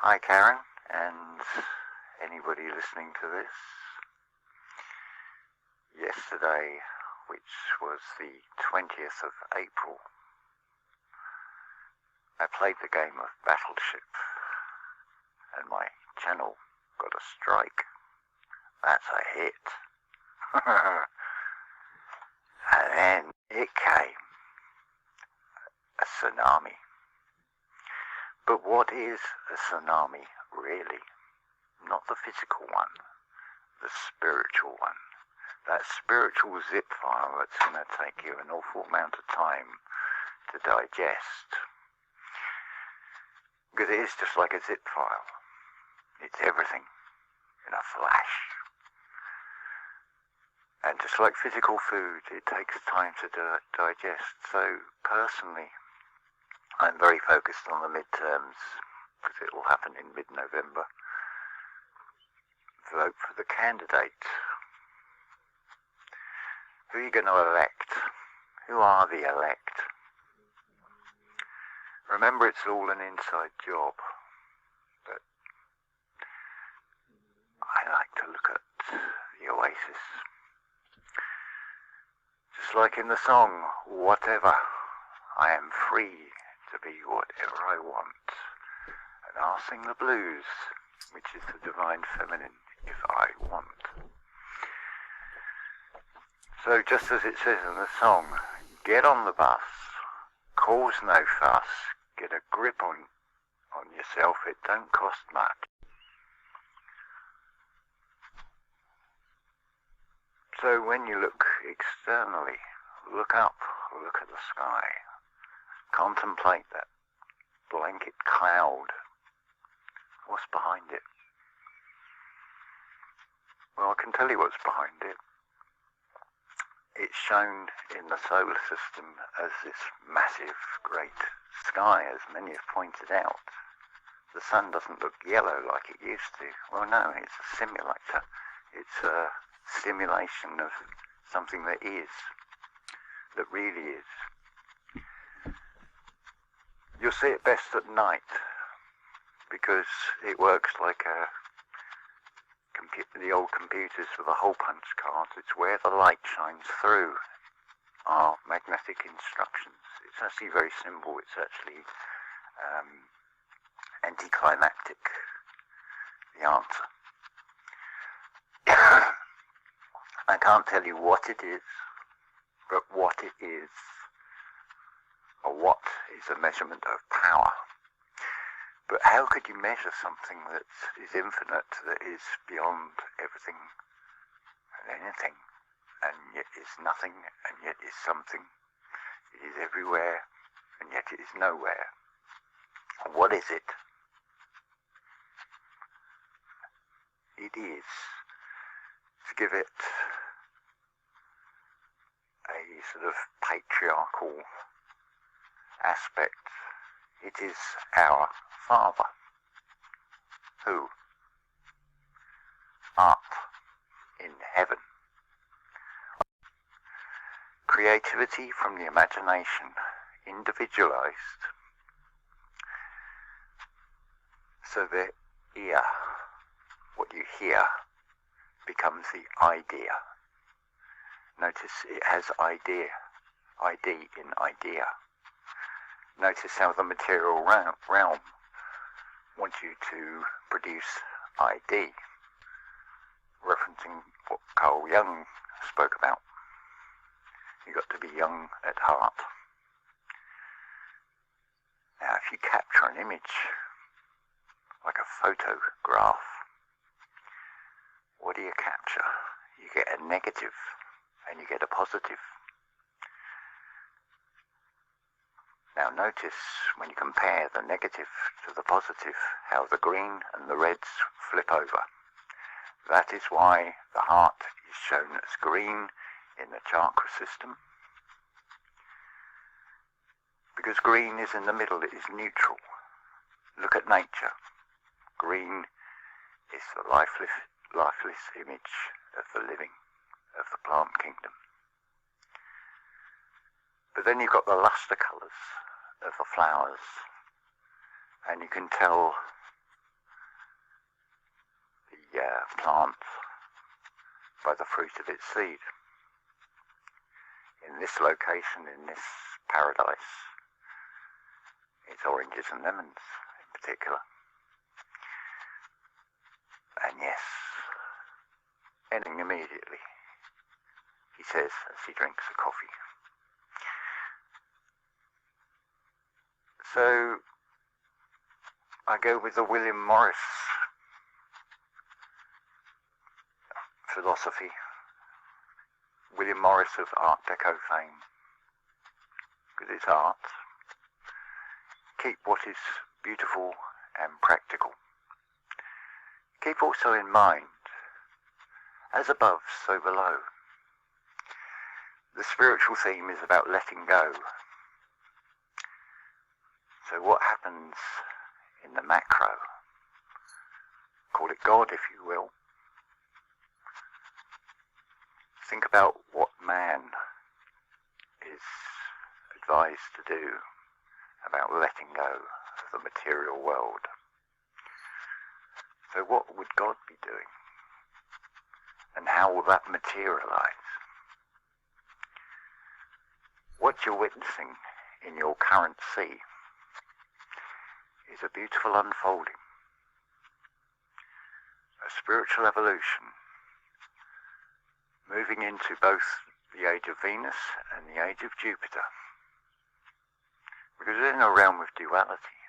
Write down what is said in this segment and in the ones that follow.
Hi Karen, and anybody listening to this. Yesterday, which was the 20th of April, I played the game of Battleship, and my channel got a strike. That's a hit. And then it came, a tsunami. But what is a tsunami, really? Not the physical one, the spiritual one. That spiritual zip file that's going to take you an awful amount of time to digest. Because it is just like a zip file. It's everything in a flash. And just like physical food, it takes time to digest. So personally, I'm very focused on the midterms, because it will happen in mid-November. Vote for the candidate. Who are you going to elect? Who are the elect? Remember, it's all an inside job, but I like to look at the oasis. Just like in the song, Whatever, I am free to be whatever I want. And I'll sing the blues, which is the divine feminine, if I want. So just as it says in the song, get on the bus, cause no fuss, get a grip on yourself, it don't cost much. So when you look externally, look up, look at the sky, contemplate that blanket cloud. What's behind it? Well, I can tell you what's behind it. It's shown in the solar system as this massive, great sky, as many have pointed out. The sun doesn't look yellow like it used to. Well, no, it's a simulator. It's a simulation of something that is, that really is. You'll see it best at night, because it works like the old computers with the hole punch cards. It's where the light shines through our magnetic instructions. It's actually very simple. It's actually anticlimactic, the answer. I can't tell you what it is, but what it is, or what is a measurement of power. But how could you measure something that is infinite, that is beyond everything and anything, and yet is nothing, and yet is something? It is everywhere, and yet it is nowhere. What is it? It is, to give it a sort of patriarchal aspect, it is our Father, who art in heaven. Creativity from the imagination, individualized, so that ear, what you hear, becomes the idea. Notice it has ID in idea. Notice how the material realm wants you to produce ID, referencing what Carl Jung spoke about. You've got to be young at heart. Now, if you capture an image, like a photograph, what do you capture? You get a negative and you get a positive. Now notice, when you compare the negative to the positive, how the green and the reds flip over. That is why the heart is shown as green in the chakra system. Because green is in the middle, it is neutral. Look at nature. Green is the lifeless image of the living, of the plant kingdom. But then you've got the luster colours of the flowers, and you can tell plant by the fruit of its seed. In this location, in this paradise, it's oranges and lemons in particular. And yes, ending immediately, he says as he drinks a coffee. So I go with the William Morris philosophy. William Morris of Art Deco fame. With his art, keep what is beautiful and practical. Keep also in mind, as above, so below. The spiritual theme is about letting go. So what happens in the macro, call it God if you will, think about what man is advised to do about letting go of the material world. So what would God be doing? And how will that materialize? What you're witnessing in your current sea is a beautiful unfolding, a spiritual evolution, moving into both the age of Venus and the age of Jupiter. Because we're in a realm of duality.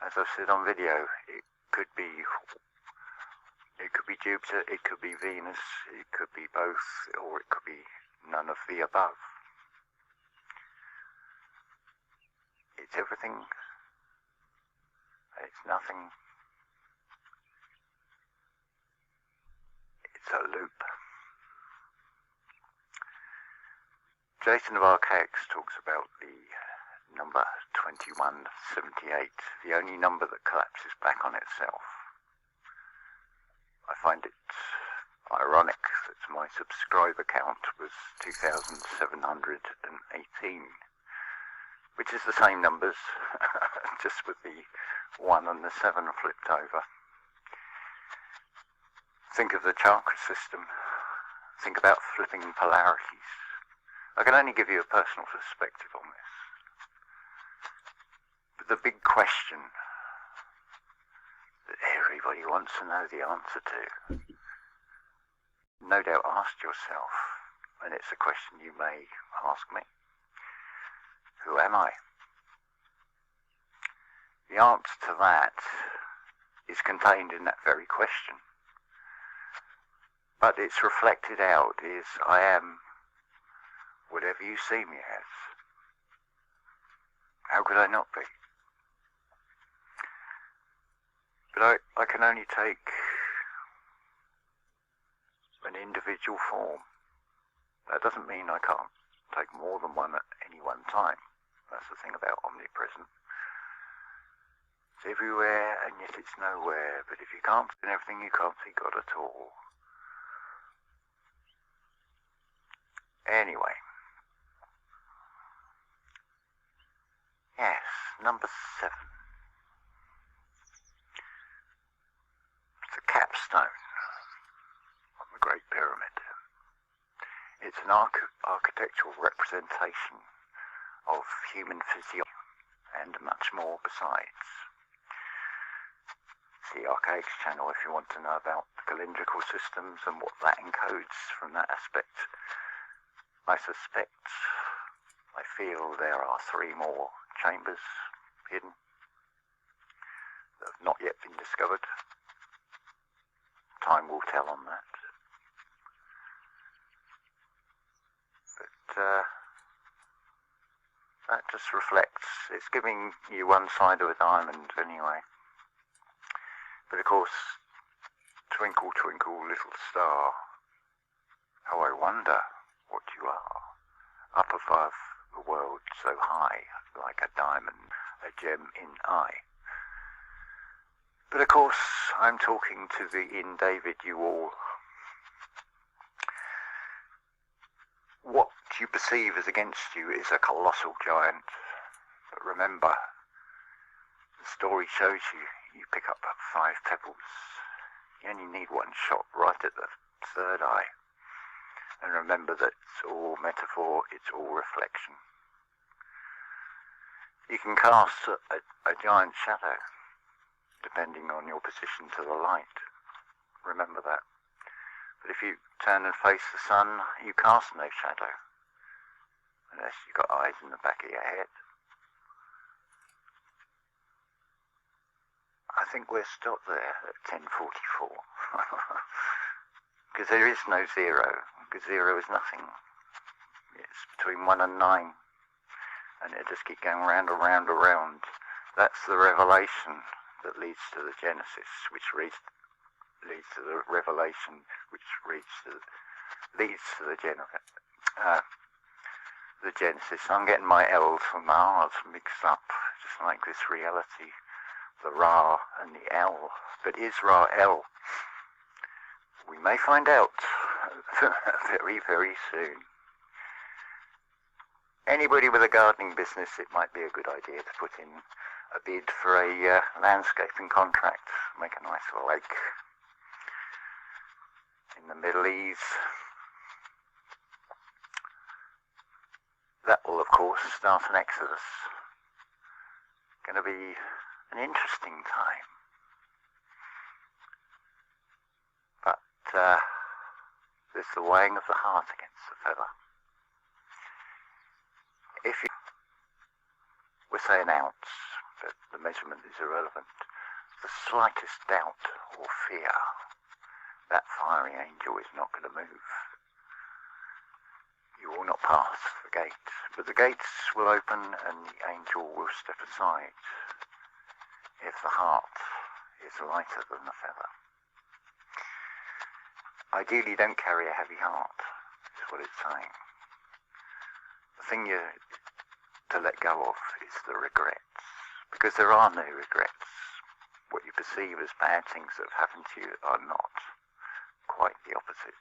As I've said on video, it could be Jupiter, it could be Venus, it could be both, or it could be none of the above. It's everything, it's nothing, it's a loop. Jason of Archaics talks about the number 2178, the only number that collapses back on itself. I find it ironic that my subscriber count was 2,718, which is the same numbers, just with the 1 and the 7 flipped over. Think of the chakra system. Think about flipping polarities. I can only give you a personal perspective on this. But the big question that everybody wants to know the answer to, no doubt ask yourself, and it's a question you may ask me, who am I? The answer to that is contained in that very question. But it's reflected out is I am whatever you see me as. How could I not be? But I can only take an individual form. That doesn't mean I can't take more than one at any one time. That's the thing about omnipresent. It's everywhere and yet it's nowhere. But if you can't see everything, you can't see God at all. Anyway. Yes, number 7. It's a capstone on the Great Pyramid. It's an architectural representation of human physiology and much more besides. See Archaics Channel if you want to know about the calendrical systems and what that encodes from that aspect. I feel there are 3 more chambers hidden that have not yet been discovered. Time will tell on that. But that just reflects, it's giving you one side of a diamond anyway. But of course, twinkle, twinkle, little star, how I wonder what you are, up above the world so high, like a diamond, a gem in eye. But of course, I'm talking to the in David you all. What you perceive as against you is a colossal giant. But remember, the story shows you pick up 5 pebbles, You only need one shot right at the third eye. And remember that it's all metaphor, it's all reflection. You can cast a giant shadow depending on your position to the light. Remember that. But if you turn and face the sun, you cast no shadow. Unless you've got eyes in the back of your head. I think we're stopped there at 10:44. Because there is no zero. Because zero is nothing. It's between 1 and 9. And it just keeps going round and round and round. That's the revelation that leads to the Genesis, which leads to the revelation, which leads to the Genesis. I'm getting my L's and my R's mixed up, just like this reality, the Ra and the L. But is Ra L? We may find out very, very soon. Anybody with a gardening business, it might be a good idea to put in a bid for a landscaping contract. Make a nice lake in the Middle East. That will, of course, start an exodus. Going to be an interesting time. But there's the weighing of the heart against the feather. If you we say an ounce, but the measurement is irrelevant, the slightest doubt or fear, that fiery angel is not going to move. You will not pass the gate, but the gates will open and the angel will step aside if the heart is lighter than the feather. Ideally, don't carry a heavy heart, is what it's saying. The thing you to let go of is the regrets, because there are no regrets. What you perceive as bad things that have happened to you are not. Quite the opposite.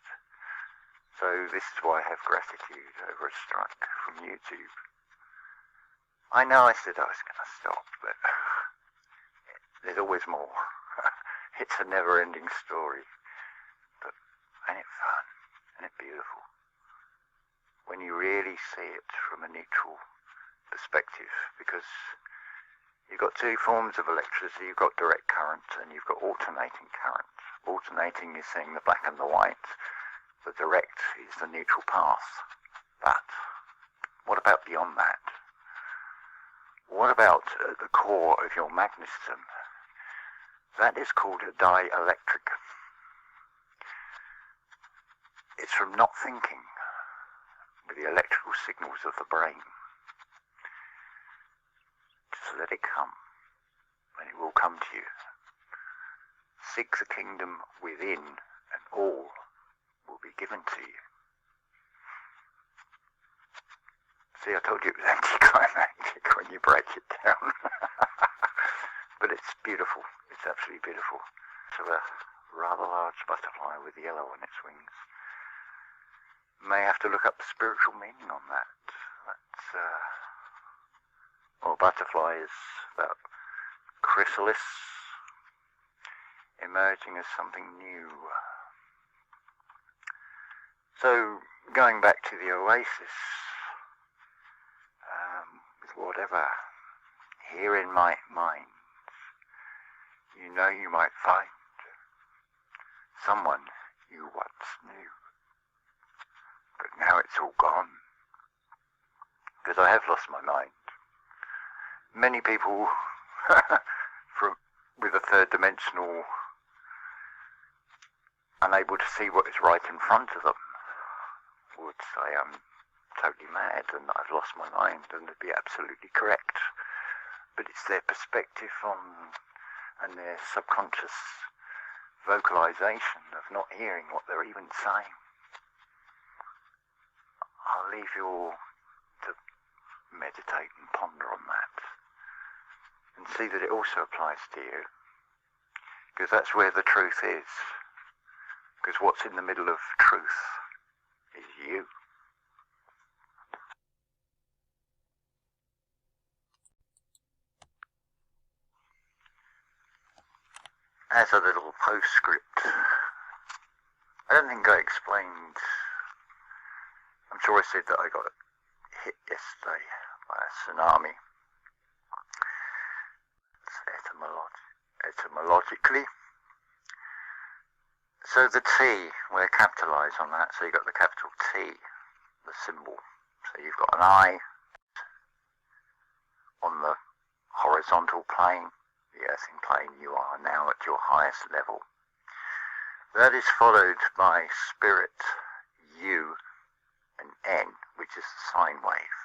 So this is why I have gratitude over a strike from YouTube. I know I said I was going to stop, but there's always more. It's a never-ending story. But ain't it fun? Ain't it beautiful? When you really see it from a neutral perspective, because you've got two forms of electricity. You've got direct current and you've got alternating current. Alternating is seeing the black and the white. The direct is the neutral path. But what about beyond that? What about at the core of your magnetism? That is called a dielectric. It's from not thinking with the electrical signals of the brain. Just let it come, and it will come to you. Seek the kingdom within, and all will be given to you. See, I told you it was anticlimactic when you break it down. But it's beautiful. It's absolutely beautiful. So a rather large butterfly with yellow on its wings. May have to look up the spiritual meaning on that. That's, well, butterfly is that chrysalis emerging as something new. So, going back to the oasis, with whatever here in my mind, you know you might find someone you once knew. But now it's all gone. Because I have lost my mind. Many people with a third dimensional, unable to see what is right in front of them, would say I'm totally mad and I've lost my mind, and they'd be absolutely correct. But it's their perspective on and their subconscious vocalization of not hearing what they're even saying. I'll leave you all to meditate and ponder on that and see that it also applies to you, because that's where the truth is, because what's in the middle of truth is you. as a little postscript, I don't think I explained, I'm sure I said that I got hit yesterday by a tsunami. Etymologically. So the T, we're capitalised on that, so you've got the capital T, the symbol. So you've got an I on the horizontal plane, the earthing plane. You are now at your highest level. That is followed by spirit, U, and N, which is the sine wave.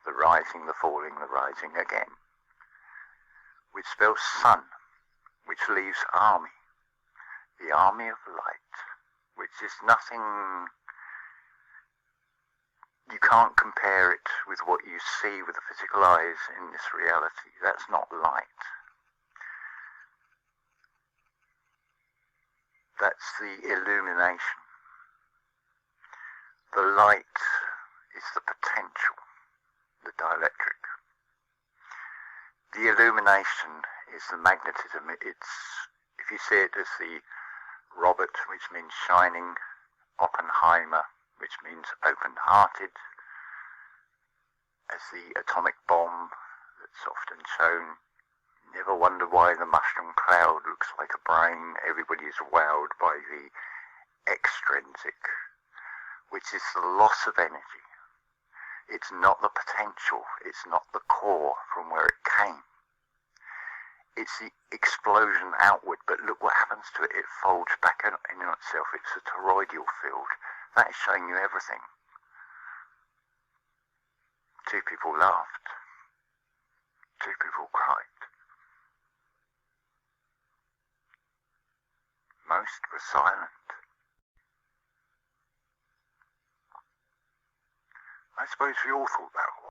The rising, the falling, the rising again. Which spells sun, which leaves army. The army of light, which is nothing, you can't compare it with what you see with the physical eyes in this reality. That's not light. That's the illumination. The light is the potential, the dielectric. The illumination is the magnetism. It's, if you see it as the Robert, which means shining, Oppenheimer, which means open-hearted, as the atomic bomb that's often shown. Never wonder why the mushroom cloud looks like a brain. Everybody is wowed by the extrinsic, which is the loss of energy. It's not the potential, it's not the core from where it came. It's the explosion outward, but look what happens to it. It folds back in itself. It's a toroidal field. That is showing you everything. Two people laughed. Two people cried. Most were silent. I suppose we all thought that